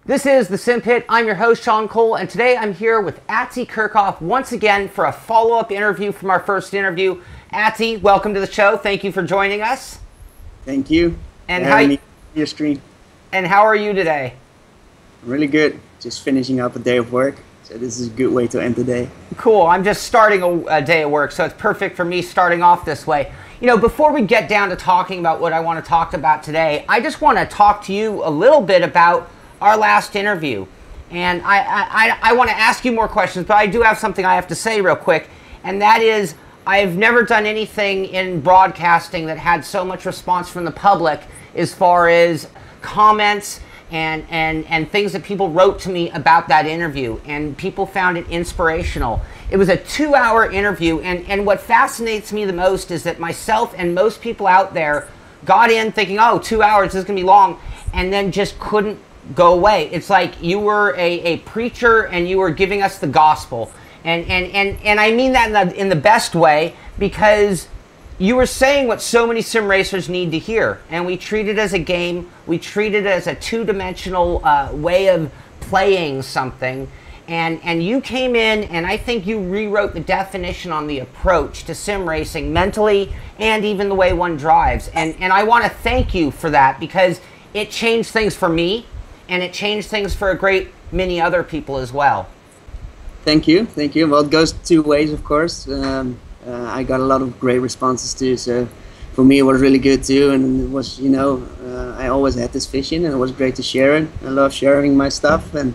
This is the Simpit. I'm your host, Sean Cole, and today I'm here with Atze Kerkhof once again for a follow-up interview from our first interview. Atze, welcome to the show. Thank you for joining us. Thank you. And your screen. And how are you today? Really good. Just finishing up a day of work, so this is a good way to end the day. Cool. I'm just starting a day of work, so it's perfect for me starting off this way. You know, before we get down to talking about what I want to talk about today, I just want to talk to you a little bit about our last interview. And I want to ask you more questions, but I do have something I have to say real quick, and that is I've never done anything in broadcasting that had so much response from the public as far as comments and things that people wrote to me about that interview, and people found it inspirational. It was a 2-hour interview, and what fascinates me the most is that myself and most people out there got in thinking, oh, 2 hours, this is going to be long, and then just couldn't go away. It's like you were a preacher and you were giving us the gospel. And I mean that in the best way, because you were saying what so many sim racers need to hear. And we treat it as a game. We treat it as a two-dimensional way of playing something. And you came in, and I think you rewrote the definition on the approach to sim racing mentally and even the way one drives. And I want to thank you for that, because it changed things for me, and it changed things for a great many other people as well. Thank you. Well, it goes two ways, of course. I got a lot of great responses too, so for me it was really good too. And it was, you know, I always had this vision, and it was great to share it. I love sharing my stuff, and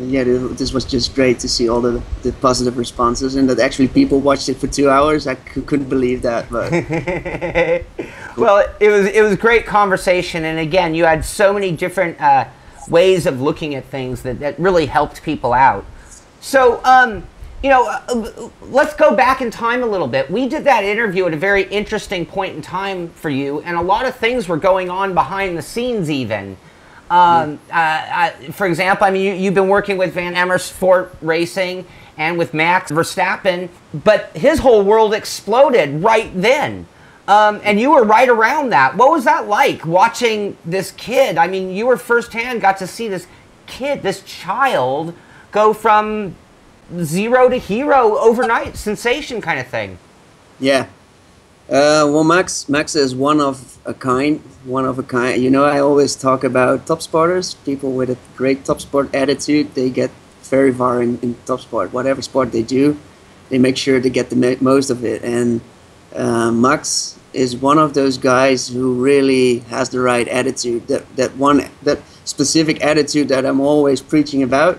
yeah, this was just great to see all the positive responses, and that actually people watched it for 2 hours. I couldn't believe that, but well, it was great conversation, and again, you had so many different ways of looking at things that really helped people out. So, you know, let's go back in time a little bit. We did that interview at a very interesting point in time for you, and a lot of things were going on behind the scenes even. For example, I mean, you've been working with Van Amersfoort Racing and with Max Verstappen, but his whole world exploded right then. And you were right around that. What was that like, watching this kid? I mean, you were firsthand got to see this kid, this child, go from zero to hero overnight, sensation kind of thing. Yeah. Well, Max is one of a kind. You know, I always talk about top sporters, people with a great top sport attitude. They get very far in top sport. Whatever sport they do, they make sure to get the most of it. And Max is one of those guys who really has the right attitude. That specific attitude that I'm always preaching about.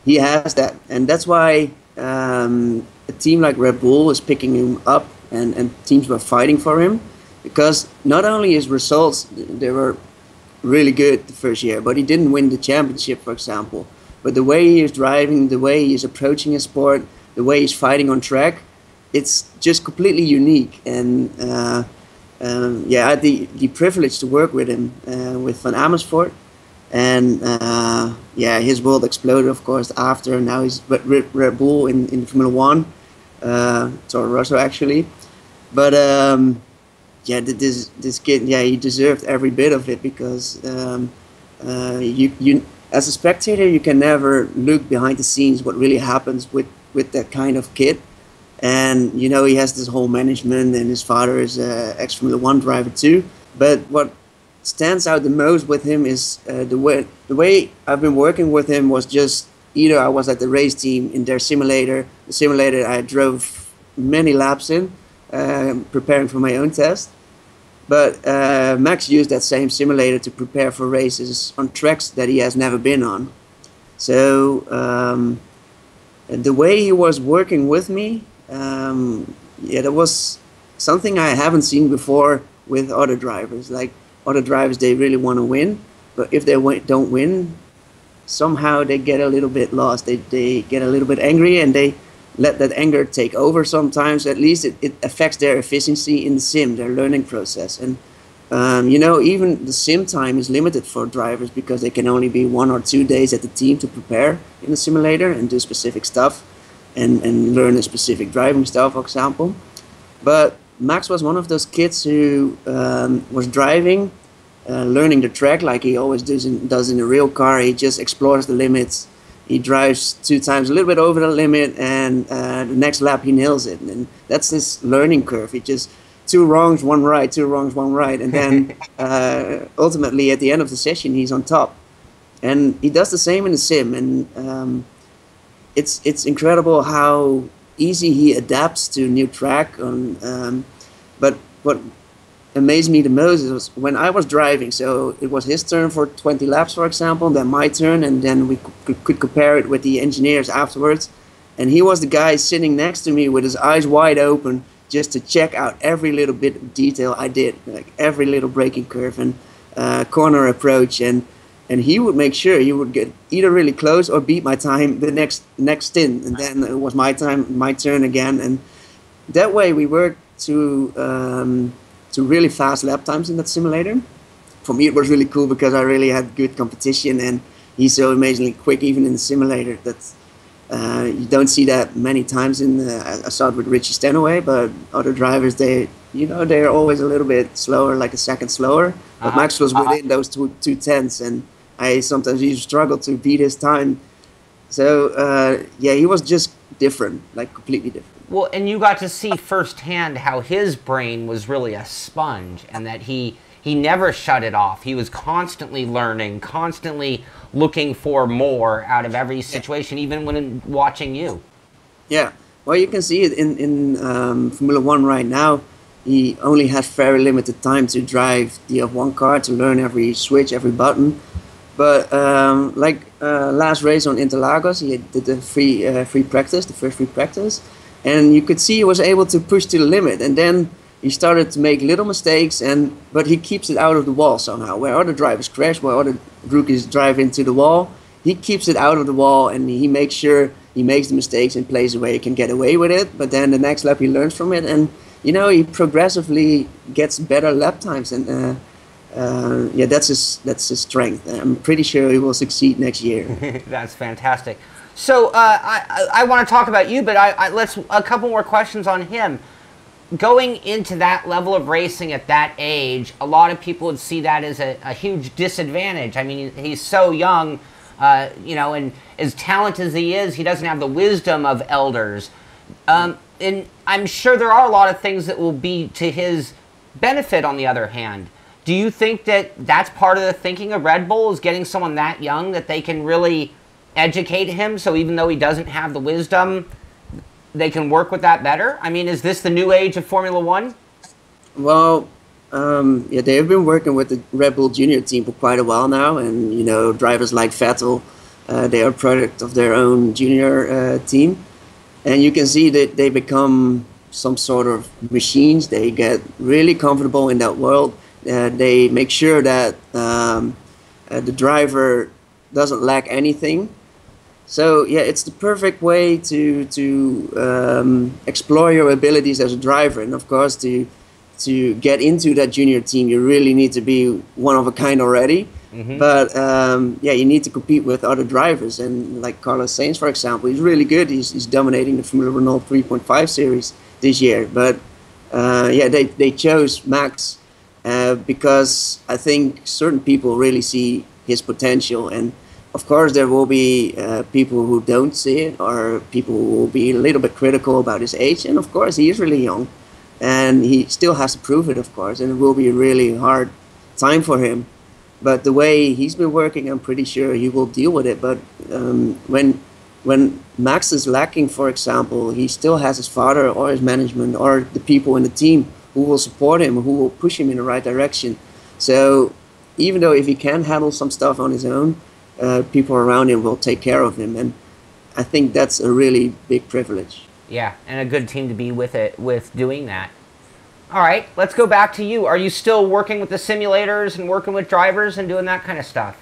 He has that, and that's why a team like Red Bull is picking him up, and teams were fighting for him, because not only his results, they were really good the first year, but he didn't win the championship, for example. But the way he is driving, the way he is approaching his sport, the way he's fighting on track, it's just completely unique. And yeah, I had the privilege to work with him, with Van Amersfoort. And yeah, his world exploded, of course, after. Now he's Red Bull in Formula 1, Toro Rosso actually. But yeah, this kid, yeah, he deserved every bit of it, because you as a spectator, you can never look behind the scenes what really happens with that kind of kid. And you know, he has this whole management, and his father is an ex-Formula 1 driver too. But what stands out the most with him is the way I've been working with him was just, either I was at the race team in their simulator, the simulator I drove many laps in, preparing for my own test. But Max used that same simulator to prepare for races on tracks that he has never been on. So the way he was working with me, yeah, that was something I haven't seen before with other drivers. Like, other drivers, they really want to win, but if they don't win, somehow they get a little bit lost. They get a little bit angry, and they let that anger take over sometimes. At least it affects their efficiency in the sim, their learning process. And you know, even the sim time is limited for drivers, because they can only be 1 or 2 days at the team to prepare in the simulator and do specific stuff and learn a specific driving style, for example. But Max was one of those kids who was driving learning the track like he always does in a real car. He just explores the limits. He drives 2 times a little bit over the limit, and the next lap he nails it. And that's his learning curve. He just 2 wrongs, 1 right, 2 wrongs, 1 right, and then ultimately at the end of the session he's on top. And he does the same in the sim, and it's incredible how easy he adapts to new track. But what amazed me the most was when I was driving. So it was his turn for 20 laps, for example, then my turn, and then we could compare it with the engineers afterwards. And he was the guy sitting next to me with his eyes wide open, just to check out every little bit of detail I did, like every little braking curve and corner approach, and he would make sure he would get either really close or beat my time the next stint, and then it was my turn again, and that way we worked to really fast lap times in that simulator. For me, it was really cool because I really had good competition, and he's so amazingly quick even in the simulator that you don't see that many times in I saw it with Richie Stenaway, but other drivers, they're always a little bit slower, like a second slower. But Max was within those two tenths, and I sometimes even struggled to beat his time. So yeah, he was just different, like completely different. Well, and you got to see firsthand how his brain was really a sponge, and that he never shut it off. He was constantly learning, constantly looking for more out of every situation, even when watching you. Yeah, well, you can see it in Formula 1 right now. He only has very limited time to drive the F1 car, to learn every switch, every button. But last race on Interlagos, he did the free practice, the first free practice. And you could see he was able to push to the limit, and then he started to make little mistakes, but he keeps it out of the wall somehow. Where other drivers crash, where other rookies drive into the wall, he keeps it out of the wall, and he makes sure he makes the mistakes and plays where he can get away with it. But then the next lap he learns from it, and he progressively gets better lap times, and yeah, that's his strength. I'm pretty sure he will succeed next year. That's fantastic. So I want to talk about you, but let's a couple more questions on him. Going into that level of racing at that age, a lot of people would see that as a huge disadvantage. I mean, he's so young, and as talented as he is, he doesn't have the wisdom of elders. And I'm sure there are a lot of things that will be to his benefit, on the other hand. Do you think that that's part of the thinking of Red Bull, is getting someone that young that they can really educate him, so even though he doesn't have the wisdom, they can work with that better? I mean, is this the new age of Formula 1? Well, yeah, they've been working with the Red Bull Junior team for quite a while now, and drivers like Vettel, they are a product of their own junior team, and you can see that they become some sort of machines. They get really comfortable in that world. They make sure that the driver doesn't lack anything. So yeah, it's the perfect way to explore your abilities as a driver, and of course to get into that junior team, you really need to be one of a kind already. Mm-hmm. But yeah, you need to compete with other drivers, and like Carlos Sainz, for example, he's really good. He's dominating the Formula Renault 3.5 series this year. But yeah, they chose Max because I think certain people really see his potential, and of course there will be people who don't see it, or people who will be a little bit critical about his age. And of course he is really young, and he still has to prove it, of course, and it will be a really hard time for him. But the way he's been working, I'm pretty sure he will deal with it. But when Max is lacking, for example, he still has his father or his management or the people in the team who will support him, who will push him in the right direction. So even though if he can handle some stuff on his own, people around him will take care of him, and I think that's a really big privilege. Yeah, and a good team to be with doing that. All right, let's go back to you. Are you still working with the simulators and working with drivers and doing that kind of stuff?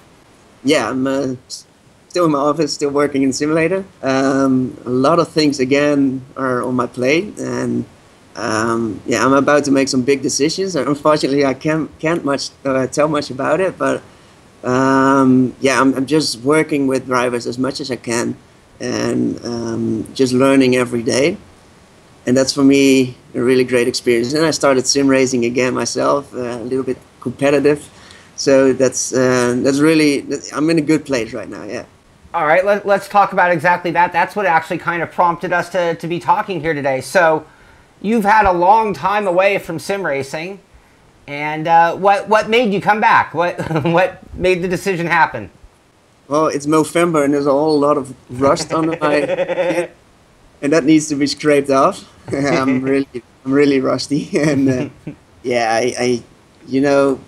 Yeah, I'm still in my office, still working in the simulator. A lot of things again are on my plate, and yeah, I'm about to make some big decisions. Unfortunately, I can't tell much about it, but yeah, I'm just working with drivers as much as I can, and just learning every day. And that's for me a really great experience. And I started sim racing again myself, a little bit competitive. So that's really, I'm in a good place right now. Yeah. All right, let's talk about exactly that. That's what actually kind of prompted us to be talking here today. So you've had a long time away from sim racing, and what made you come back? What made the decision happen? Well, it's November and there's a whole lot of rust on my head, and that needs to be scraped off. I'm really rusty, and yeah, I you know.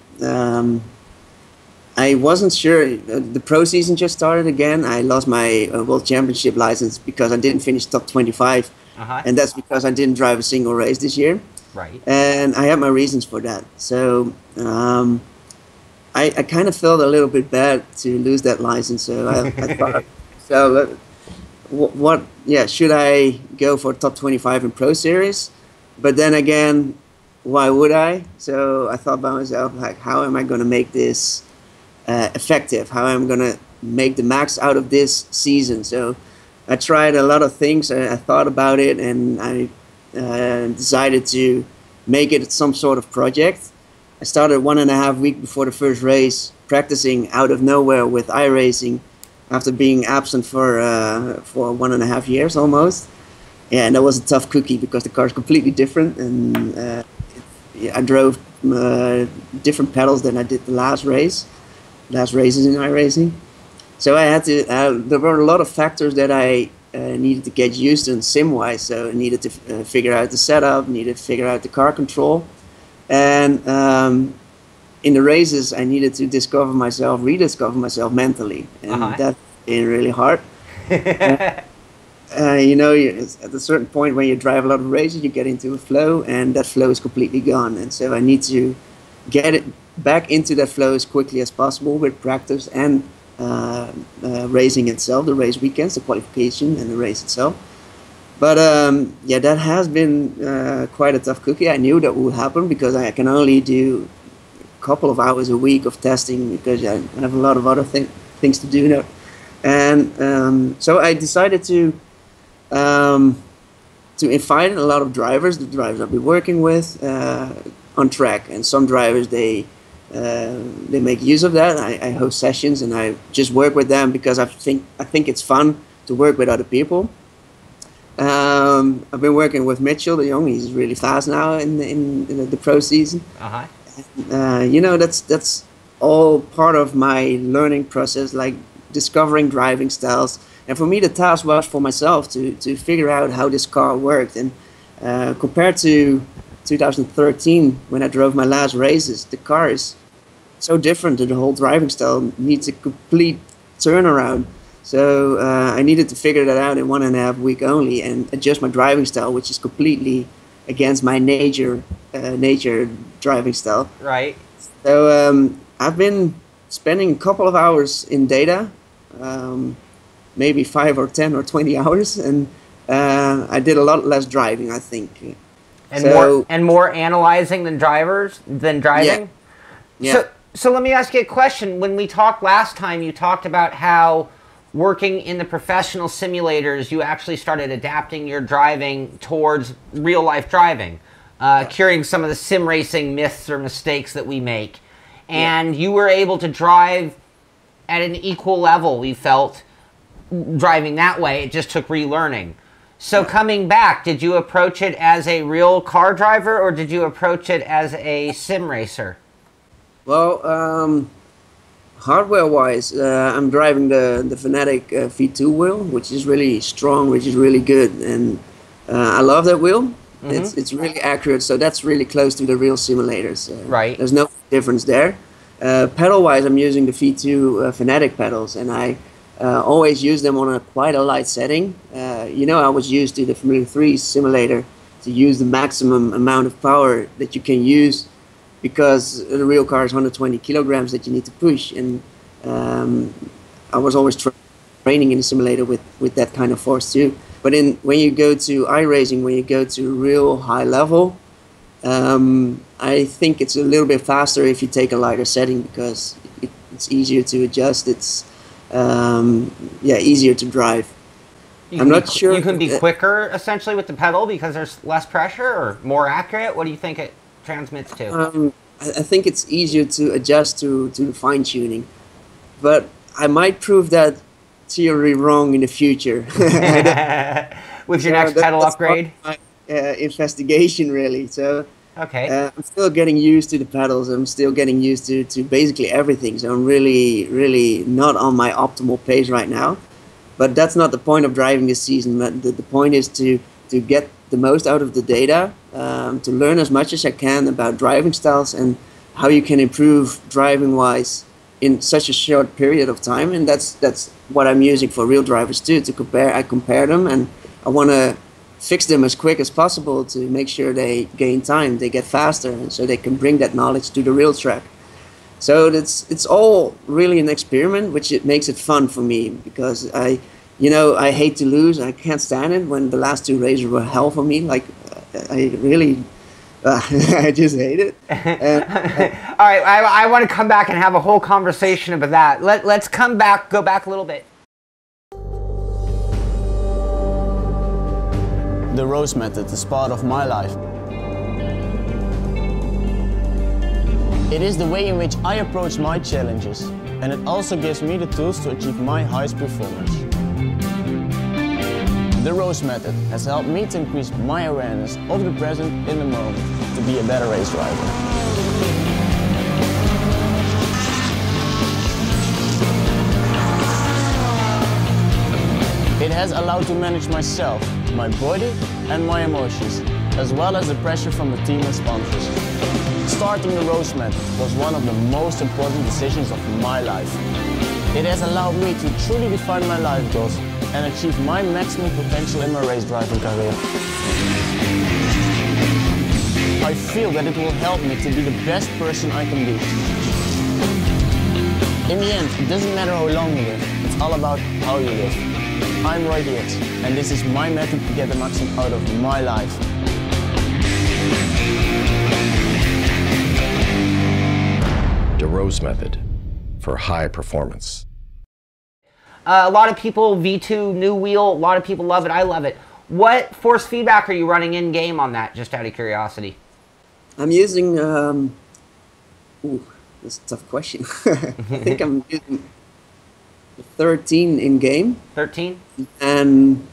I wasn't sure. The pro season just started again. I lost my World Championship license because I didn't finish top 25. And that's because I didn't drive a single race this year. Right. And I had my reasons for that. So I kind of felt a little bit bad to lose that license. So I thought, so what? Yeah, should I go for top 25 in Pro Series? But then again, why would I? So I thought by myself, like, how am I going to make this effective? How I'm going to make the max out of this season? So I tried a lot of things. I thought about it, and I decided to make it some sort of project. I started 1.5 weeks before the first race, practicing out of nowhere with iRacing after being absent for 1.5 years almost. Yeah, and that was a tough cookie because the car is completely different, and I drove different pedals than I did the last races in iRacing. So I had to. There were a lot of factors that I needed to get used to in sim-wise. So I needed to figure out the setup, needed to figure out the car control, and in the races I needed to rediscover myself mentally, and that's been really hard. You know, at a certain point when you drive a lot of races, you get into a flow, and that flow is completely gone. And so I need to get it back into that flow as quickly as possible with practice and racing itself, the race weekends, the qualification, and the race itself. But yeah, that has been quite a tough cookie. I knew that would happen because I can only do a couple of hours a week of testing because I have a lot of other things to do now. And so I decided to invite a lot of drivers, the drivers I'll be working with, on track. And some drivers, they make use of that. I host sessions and I just work with them because I think it's fun to work with other people. I've been working with Mitchell de Jong. He's really fast now in the pro season. You know, that's all part of my learning process, like discovering driving styles. And for me, the task was for myself to figure out how this car worked. And compared to 2013, when I drove my last races, the car is so different. The whole driving style needs a complete turnaround. So I needed to figure that out in 1.5 weeks only and adjust my driving style, which is completely against my nature driving style. Right. So I've been spending a couple of hours in data, maybe 5 or 10 or 20 hours, and I did a lot less driving, I think. And more analyzing than driving? Yeah. So let me ask you a question. When we talked last time, you talked about how working in the professional simulators, you actually started adapting your driving towards real-life driving, curing some of the sim racing myths or mistakes that we make. And you were able to drive at an equal level, we felt, driving that way. It just took relearning. So coming back, did you approach it as a real car driver or did you approach it as a sim racer? Well, hardware-wise, I'm driving the Fanatic V2 wheel, which is really strong, which is really good, and I love that wheel. It's really accurate, so that's really close to the real simulators. Right. There's no difference there. Pedal-wise, I'm using the V2 Fanatic pedals, and I always use them on quite a light setting. You know, I was used to the Formula 3 simulator to use the maximum amount of power that you can use because the real car is 120 kilograms that you need to push. And I was always training in the simulator with that kind of force too. But when you go to iRacing, when you go to real high level, I think it's a little bit faster if you take a lighter setting because it's easier to adjust. It's easier to drive. I'm not sure. You can be quicker essentially with the pedal because there's less pressure, or more accurate. What do you think it transmits to? I think it's easier to adjust to the fine tuning, but I might prove that theory wrong in the future. With your next pedal upgrade? My investigation, really. So okay. I'm still getting used to the pedals. I'm still getting used to basically everything. So I'm really not on my optimal pace right now. But that's not the point of driving this season. The point is to get the most out of the data, to learn as much as I can about driving styles and how you can improve driving-wise in such a short period of time. And that's what I'm using for real drivers too, to compare. I compare them, and I want to fix them as quick as possible to make sure they gain time, they get faster, and so they can bring that knowledge to the real track. So it's all really an experiment, which it makes it fun for me, because I hate to lose. I can't stand it when the last 2 races were hell for me. Like, I really, I just hate it. All right, I want to come back and have a whole conversation about that. Let's go back a little bit. The DeRose method is part of my life. It is the way in which I approach my challenges, and it also gives me the tools to achieve my highest performance. The DeRose method has helped me to increase my awareness of the present in the moment to be a better race driver. It has allowed to manage myself, my body and my emotions, as well as the pressure from the team and sponsors. Starting the DeRose method was one of the most important decisions of my life. It has allowed me to truly define my life goals and achieve my maximum potential in my race driving career. I feel that it will help me to be the best person I can be. In the end, it doesn't matter how long you live, it's all about how you live. I'm Roy Dietz, and this is my method to get the maximum out of my life. DeRose method for high performance. A lot of people, V2, new wheel, a lot of people love it. I love it. What force feedback are you running in game on that, just out of curiosity? I'm using, that's a tough question. I think I'm using 13 in game. 13? And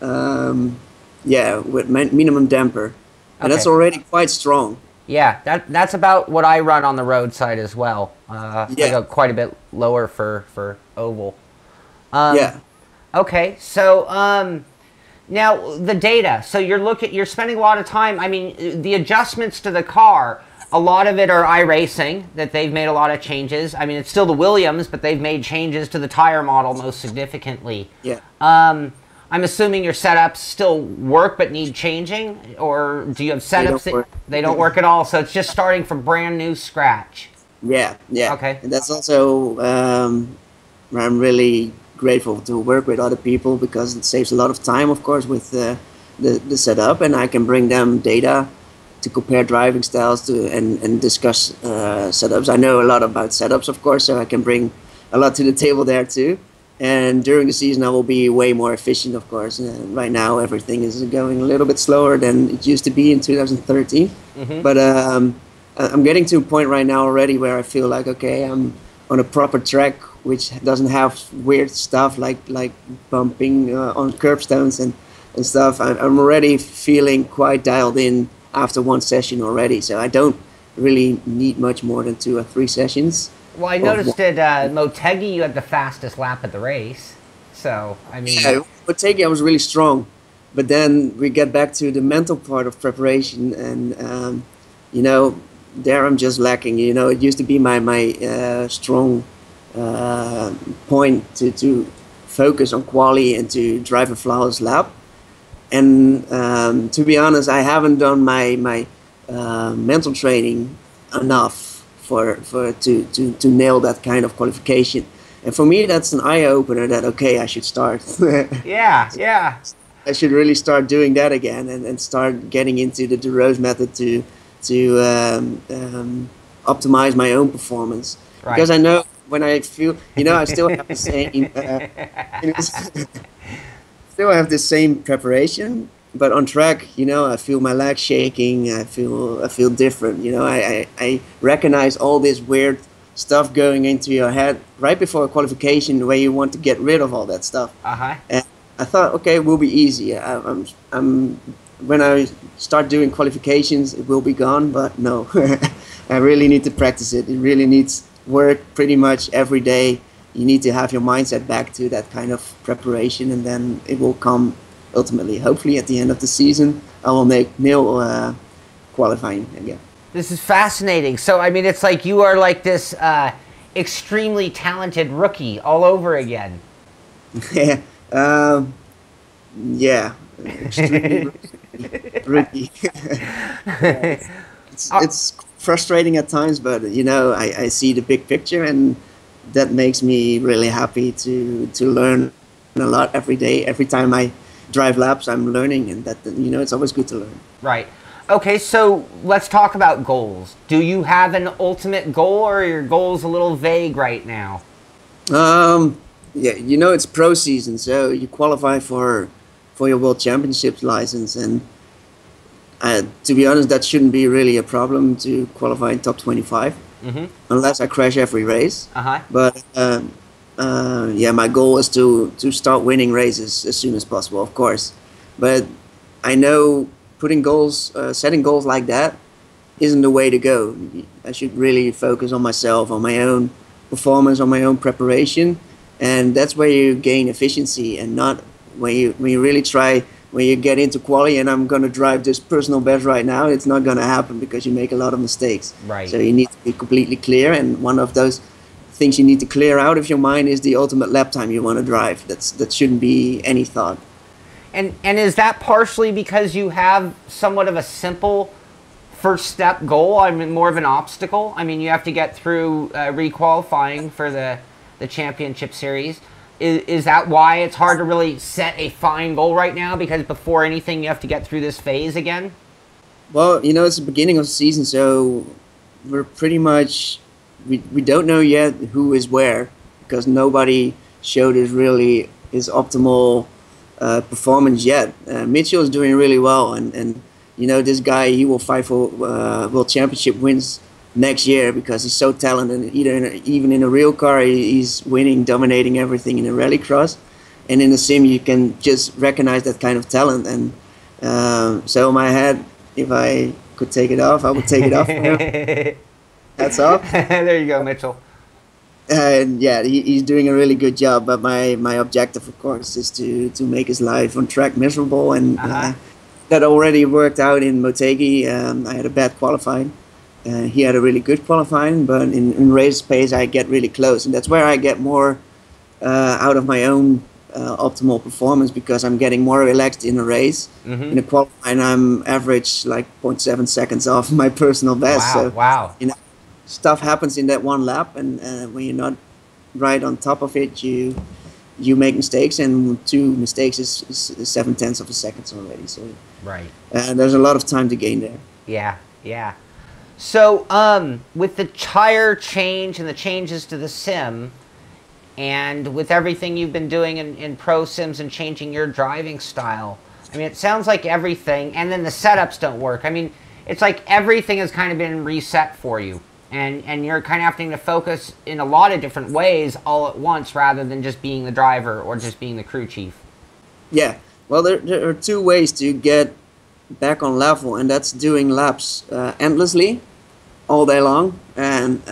yeah, with minimum damper. And that's already quite strong. Yeah, that's about what I run on the road side as well. I go quite a bit lower for oval. Yeah. Okay, so now the data. So you're spending a lot of time. I mean, the adjustments to the car. A lot of it are iRacing, that they've made a lot of changes. I mean, it's still the Williams, but they've made changes to the tire model most significantly. Yeah. I'm assuming your setups still work but need changing, or do you have setups they don't work at all? So it's just starting from brand new scratch. Yeah, yeah. Okay. And that's also where I'm really grateful to work with other people, because it saves a lot of time, of course, with the setup, and I can bring them data to compare driving styles and discuss setups. I know a lot about setups, of course, so I can bring a lot to the table there too. And during the season, I will be way more efficient, of course. Right now, everything is going a little bit slower than it used to be in 2013. Mm-hmm. But I'm getting to a point right now already where I feel like, okay, I'm on a proper track, which doesn't have weird stuff like bumping on curbstones and stuff. I'm already feeling quite dialed in after one session already. So I don't really need much more than 2 or 3 sessions. Well, I noticed at Motegi you had the fastest lap at the race. So, I mean... Yeah, Motegi I was really strong. But then we get back to the mental part of preparation. And, you know, there I'm just lacking. You know, it used to be my strong point to focus on quali and to drive a flawless lap. And to be honest, I haven't done my mental training enough to nail that kind of qualification. And for me, that's an eye-opener that, okay, I should start. Yeah. I should really start doing that again and start getting into the DeRose method to optimize my own performance. Right. Because I know when I feel, you know, I still have the same, still have the same preparation, but on track, you know, I feel my legs shaking. I feel different. You know, I recognize all this weird stuff going into your head right before a qualification, where you want to get rid of all that stuff. And I thought, okay, it will be easy. When I start doing qualifications, it will be gone. But no, I really need to practice it. It really needs work pretty much every day. You need to have your mindset back to that kind of preparation, and then it will come ultimately. Hopefully at the end of the season, I will make nil qualifying again. This is fascinating. So, I mean, it's like you are like this extremely talented rookie all over again. Yeah, extremely rookie. It's frustrating at times, but you know, I see the big picture, and that makes me really happy to learn a lot every day. Every time I drive laps, I'm learning, and that, you know, it's always good to learn. Right. Okay, so let's talk about goals. Do you have an ultimate goal, or are your goals a little vague right now? Yeah, you know, it's pro season, so you qualify for your World Championships license, and to be honest, that shouldn't be really a problem to qualify in top 25, unless I crash every race. But yeah, my goal is to start winning races as soon as possible, of course. But I know putting goals, setting goals like that isn't the way to go. I should really focus on myself, on my own performance, on my own preparation, and that's where you gain efficiency, and not when you really try. When you get into quali and I'm going to drive this personal best right now, it's not going to happen because you make a lot of mistakes. Right. So you need to be completely clear, and one of those things you need to clear out of your mind is the ultimate lap time you want to drive. That shouldn't be any thought. And is that partially because you have somewhat of a simple first step goal? I mean, more of an obstacle? I mean, you have to get through re-qualifying for the championship series. Is that why it's hard to really set a fine goal right now? Because before anything, you have to get through this phase again? Well, you know, it's the beginning of the season, so we're pretty much, we don't know yet who is where, because nobody showed his optimal performance yet. Mitchell is doing really well, and you know, this guy, he will fight for World Championship wins next year because he's so talented. Even in a real car, he's winning, dominating everything in a rallycross, and in the sim you can just recognize that kind of talent. And so in my head, if I could take it off, I would take it off. That's off. There you go, Mitchell. And yeah, he's doing a really good job. But my objective, of course, is to make his life on track miserable, and that already worked out in Motegi. I had a bad qualifying. He had a really good qualifying, but in race pace I get really close, and that's where I get more out of my own optimal performance, because I'm getting more relaxed in a race. In a qualifying, I'm average like 0.7 seconds off my personal best. Wow! So, wow! You know, stuff happens in that one lap, and when you're not right on top of it, you make mistakes, and 2 mistakes is 0.7 of a second already. So right, there's a lot of time to gain there. Yeah, yeah. So, with the tire change and the changes to the sim, and with everything you've been doing in pro sims and changing your driving style, I mean, it sounds like everything, and then the setups don't work. I mean, it's like everything has kind of been reset for you, and you're kind of having to focus in a lot of different ways all at once, rather than just being the driver or just being the crew chief. Yeah, well, there are 2 ways to get back on level, and that's doing laps endlessly all day long, and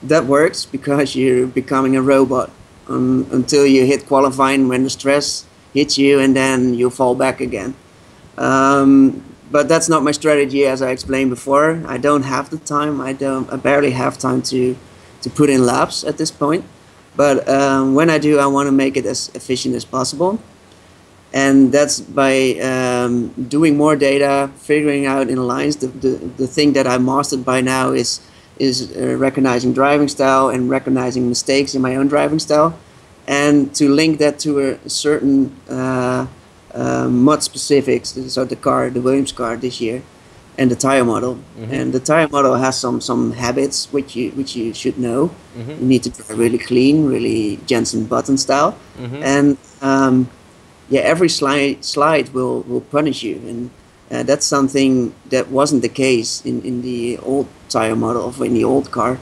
that works because you're becoming a robot until you hit qualifying, when the stress hits you, and then you fall back again. But that's not my strategy, as I explained before. I don't have the time. I barely have time to put in laps at this point. But when I do, I want to make it as efficient as possible. And that's by doing more data, figuring out in lines. The thing that I mastered by now is recognizing driving style and recognizing mistakes in my own driving style, and to link that to a certain mod specifics. So the Williams car this year, and the tire model. And the tire model has some habits which you should know. You need to drive really clean, really Jensen Button style, and yeah, every slide will punish you, and that's something that wasn't the case in the old tire model of in the old car,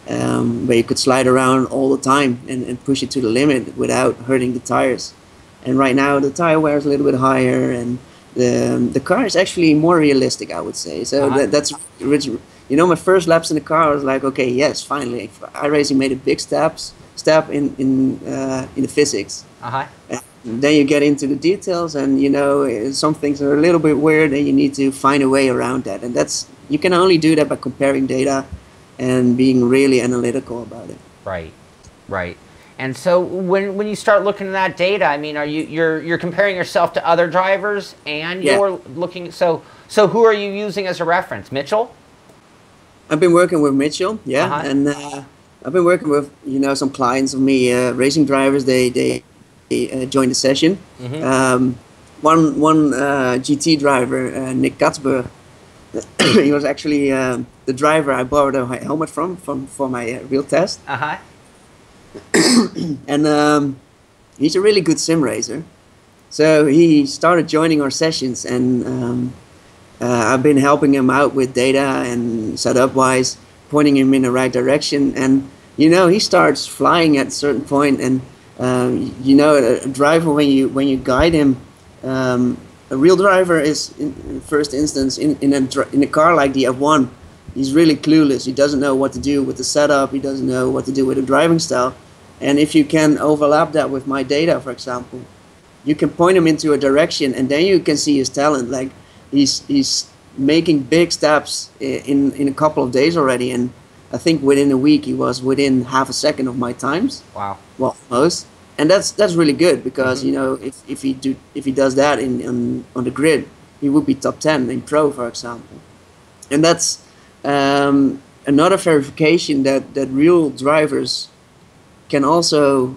where you could slide around all the time and push it to the limit without hurting the tires. And right now the tire wear is a little bit higher, and the car is actually more realistic, I would say. So that's original. You know, my first laps in the car, I was like, okay, yes, finally, iRacing made a big step in the physics. And then you get into the details, and you know, some things are a little bit weird, and you need to find a way around that. And you can only do that by comparing data and being really analytical about it. Right, right. And so when you start looking at that data, I mean, you're comparing yourself to other drivers, and you're looking. So who are you using as a reference? Mitchell? I've been working with Mitchell, and I've been working with some clients of me, racing drivers. They joined the session. One GT driver, Nick Katzberg, he was actually the driver I borrowed a helmet from for my real test. And he's a really good sim racer. So he started joining our sessions, and I've been helping him out with data and setup wise, pointing him in the right direction. And he starts flying at a certain point, and a driver, when you guide him, a real driver is in first instance in a car like the F1, he's really clueless. He doesn't know what to do with the setup. He doesn't know what to do with the driving style. And if you can overlap that with my data, for example, you can point him into a direction, and then you can see his talent. Like he's making big steps in a couple of days already, and I think within a week he was within half a second of my times. Wow. Well, most. And that's really good, because if he does that on the grid, he would be top 10 in pro, for example. And that's another verification that real drivers can also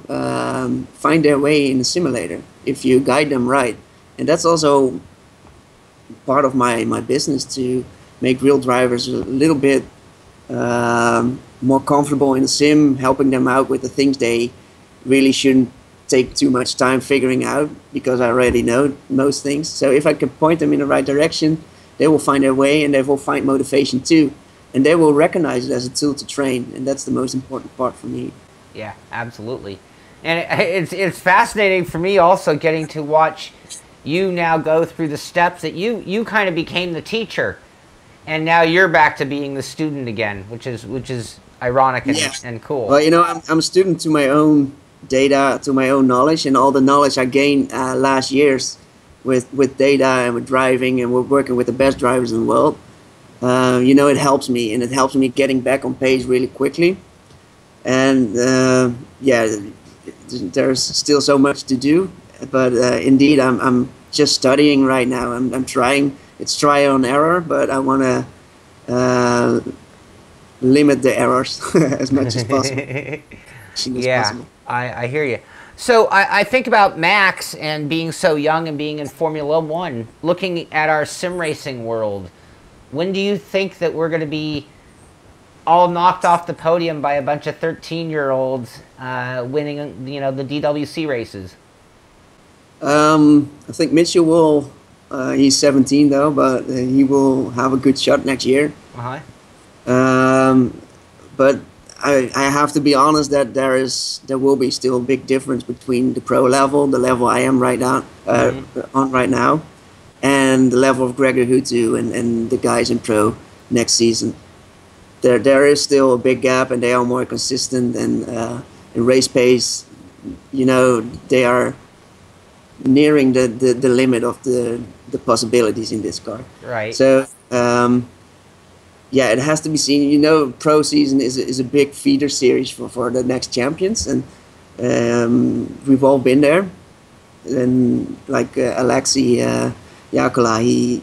find their way in a simulator if you guide them right. And that's also part of my business, to make real drivers a little bit more comfortable in the sim, helping them out with the things they really shouldn't take too much time figuring out, because I already know most things. So if I can point them in the right direction, they will find their way, and they will find motivation too, and they will recognize it as a tool to train. And that's the most important part for me. Yeah, absolutely. And it's fascinating for me also getting to watch you now go through the steps that you kind of became the teacher, and now you're back to being the student again, which is ironic and cool. Well, I'm a student to my own data, to my own knowledge, and all the knowledge I gained last years with data and with driving, and we're working with the best drivers in the world. It helps me, and it helps me getting back on pace really quickly. And there's still so much to do, but indeed I'm just studying right now. I'm trying. It's trial and error, but I want to limit the errors as much as possible. I hear you. So I think about Max and being so young and being in Formula One, looking at our sim racing world. When do you think that we're going to be all knocked off the podium by a bunch of 13-year-olds winning, the DWC races? I think Mitchell will. He's 17 though, but he will have a good shot next year. But I have to be honest that there will be still a big difference between the pro level, the level I am right now, and the level of Gregor Hutu and the guys in pro next season. There is still a big gap, and they are more consistent, and in race pace, they are nearing the limit of the possibilities in this car. Right. So it has to be seen. Pro season is a big feeder series for the next champions, and we've all been there. And like Alexei Yakola,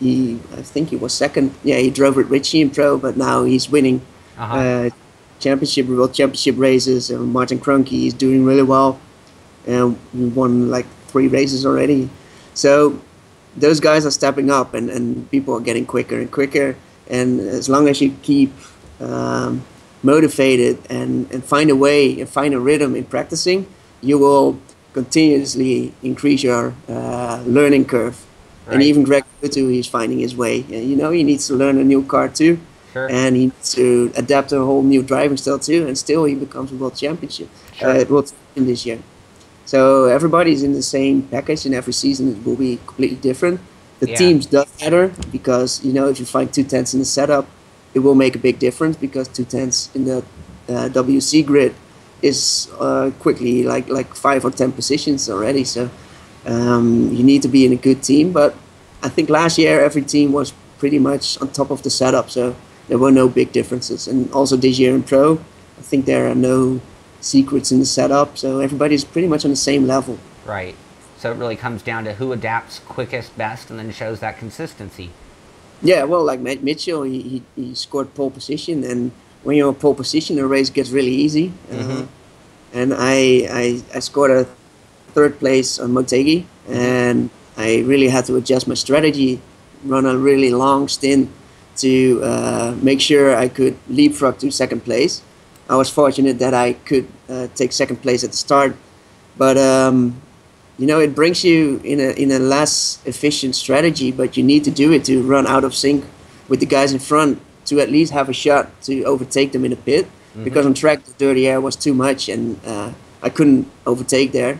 I think he was second. Yeah, he drove with Richie in pro, but now he's winning world championship races. And Martin Kroenke, he's doing really well, and we won like 3 races already. So those guys are stepping up, and people are getting quicker and quicker. And as long as you keep motivated and find a way and find a rhythm in practicing, you will continuously increase your learning curve. Right. And even Greg too, he's finding his way. You know, he needs to learn a new car too. Sure. And he needs to adapt to a whole new driving style too, and still he becomes a world championship, world champion this year. So everybody's in the same package, and every season it will be completely different. The teams does matter because, you know, if you find 2/10 in the setup, it will make a big difference because 2/10 in the WC grid is quickly like 5 or 10 positions already. So you need to be in a good team. But I think last year every team was pretty much on top of the setup, so there were no big differences. And also this year in Pro, I think there are no secrets in the setup, so everybody's pretty much on the same level. Right. So it really comes down to who adapts quickest, best, and then shows that consistency. Yeah, well, like Mitchell, he scored pole position, and when you're in pole position, the race gets really easy. And I scored a 3rd place on Motegi, and I really had to adjust my strategy, run a really long stint to make sure I could leapfrog to 2nd place. I was fortunate that I could take 2nd place at the start, but you know, it brings you in a less efficient strategy, but you need to do it to run out of sync with the guys in front to at least have a shot to overtake them in the pit. Because on track the dirty air was too much, and I couldn't overtake there,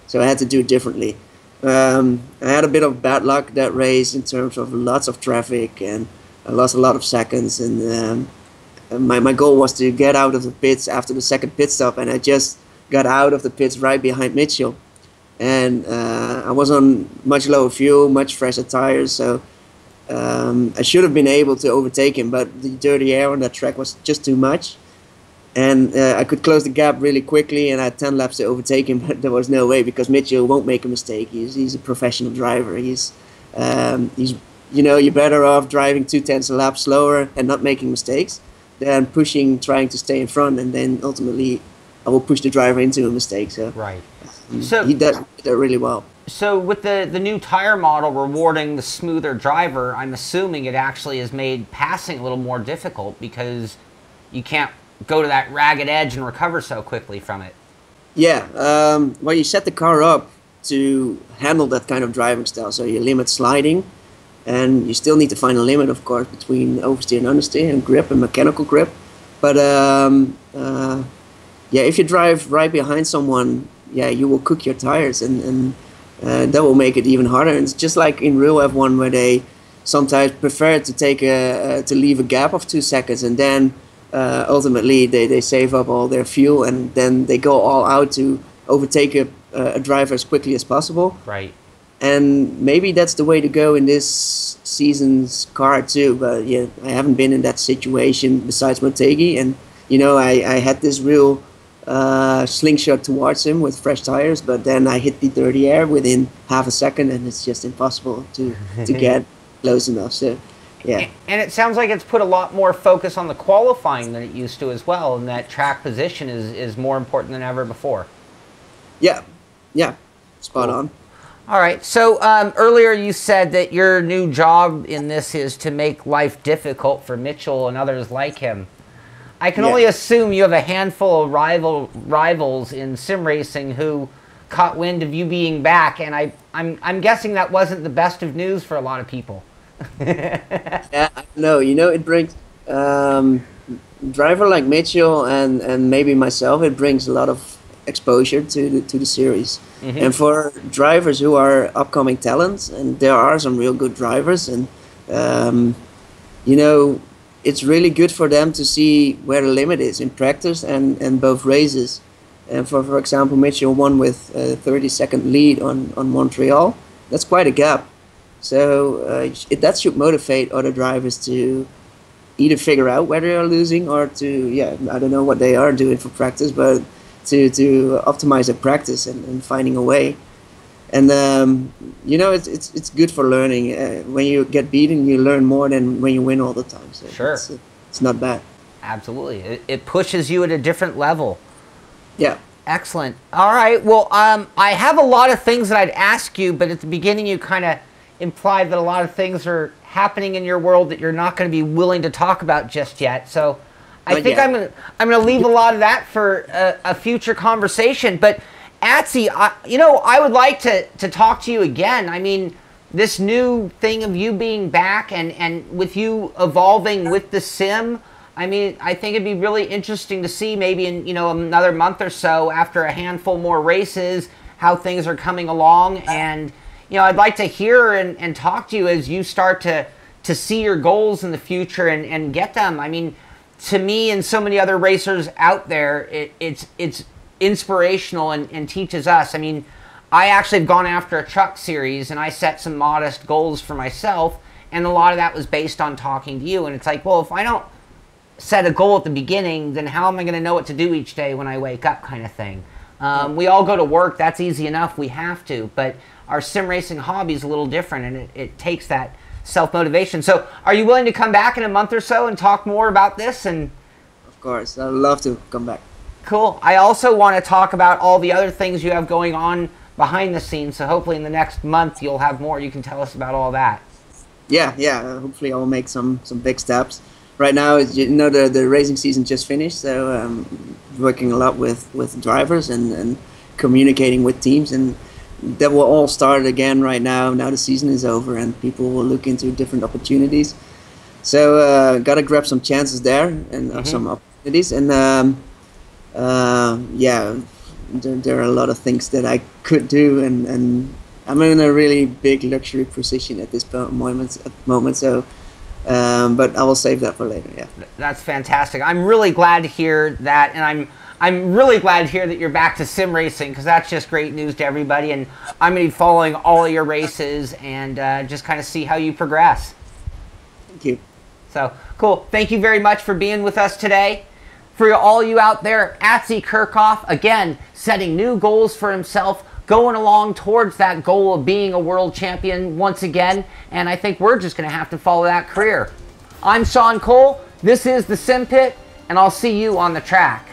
so I had to do it differently. I had a bit of bad luck that race in terms of lots of traffic, and I lost a lot of seconds, and my goal was to get out of the pits after the 2nd pit stop, and I just got out of the pits right behind Mitchell. And I was on much lower fuel, much fresher tires, so I should have been able to overtake him, but the dirty air on that track was just too much. And I could close the gap really quickly, and I had 10 laps to overtake him, but there was no way because Mitchell won't make a mistake. He's a professional driver. He's you know, you're better off driving 2/10 a lap slower and not making mistakes than trying to stay in front, and then ultimately I will push the driver into a mistake. So right. So he did that really well. So with the new tire model rewarding the smoother driver, I'm assuming it actually has made passing a little more difficult because you can't go to that ragged edge and recover so quickly from it. Yeah, well, you set the car up to handle that kind of driving style, so you limit sliding, and you still need to find a limit, of course, between oversteer and understeer and grip and mechanical grip. But yeah, if you drive right behind someone, yeah, you will cook your tires, and that will make it even harder. And it's just like in real F1 where they sometimes prefer to take to leave a gap of 2 seconds, and then ultimately they save up all their fuel, and then they go all out to overtake a driver as quickly as possible. Right. And maybe that's the way to go in this season's car too. But yeah, I haven't been in that situation besides Motegi, and you know, I had this real slingshot towards him with fresh tires, but then I hit the dirty air within half a second, and it's just impossible to get close enough. So yeah. And it sounds like it's put a lot more focus on the qualifying than it used to as well, and that track position is more important than ever before. Yeah, yeah, spot on. All right, so earlier you said that your new job in this is to make life difficult for Mitchell and others like him. I can only assume you have a handful of rivals in sim racing who caught wind of you being back, and I'm guessing that wasn't the best of news for a lot of people. Yeah, no, you know, it brings driver like Mitchell and maybe myself, it brings a lot of exposure to the series. And for drivers who are upcoming talents, and there are some real good drivers, and you know, it's really good for them to see where the limit is in practice and both races. And for example, Mitchell won with a 30-second lead on Montreal. That's quite a gap. So that should motivate other drivers to either figure out where they are losing or to, yeah, I don't know what they are doing for practice, but to optimize their practice and finding a way. And you know, it's good for learning. When you get beaten, you learn more than when you win all the time. So sure, it's not bad. Absolutely, it pushes you at a different level. Yeah. Excellent. All right. Well, I have a lot of things that I'd ask you, but at the beginning you kind of implied that a lot of things are happening in your world that you're not going to be willing to talk about just yet. So I think I'm going to leave a lot of that for a future conversation. But Atze, I would like to talk to you again. I mean, this new thing of you being back and with you evolving with the sim, I mean, I think it'd be really interesting to see maybe in, another month or so after a handful more races, how things are coming along. And, I'd like to hear and talk to you as you start to see your goals in the future and get them. I mean, to me and so many other racers out there, it's inspirational and teaches us. I mean, I actually have gone after a truck series and I set some modest goals for myself, and a lot of that was based on talking to you. And it's like, well, if I don't set a goal at the beginning, then how am I going to know what to do each day when I wake up, kind of thing. We all go to work, that's easy enough, we have to, but our sim racing hobby is a little different, and it takes that self-motivation. So are you willing to come back in a month or so and talk more about this? And of course, I'd love to come back. Cool. I also want to talk about all the other things you have going on behind the scenes, so hopefully in the next month you'll have more. You can tell us about all that. Yeah. Hopefully I'll make some big steps. Right now, the racing season just finished, so I'm working a lot with drivers and communicating with teams, and that will all start again right now. Now the season is over and people will look into different opportunities. So gotta grab some chances there and some opportunities. And there are a lot of things that I could do, and I'm in a really big luxury position at this moment. So, but I will save that for later. Yeah, that's fantastic. I'm really glad to hear that, and I'm really glad to hear that you're back to sim racing, because that's just great news to everybody. And I'm going to be following all of your races and just kind of see how you progress. Thank you. So cool. Thank you very much for being with us today. For all you out there, Atze Kerkhof, again, setting new goals for himself, going along towards that goal of being a world champion once again. And I think we're just going to have to follow that career. I'm Sean Cole. This is the Simpit, and I'll see you on the track.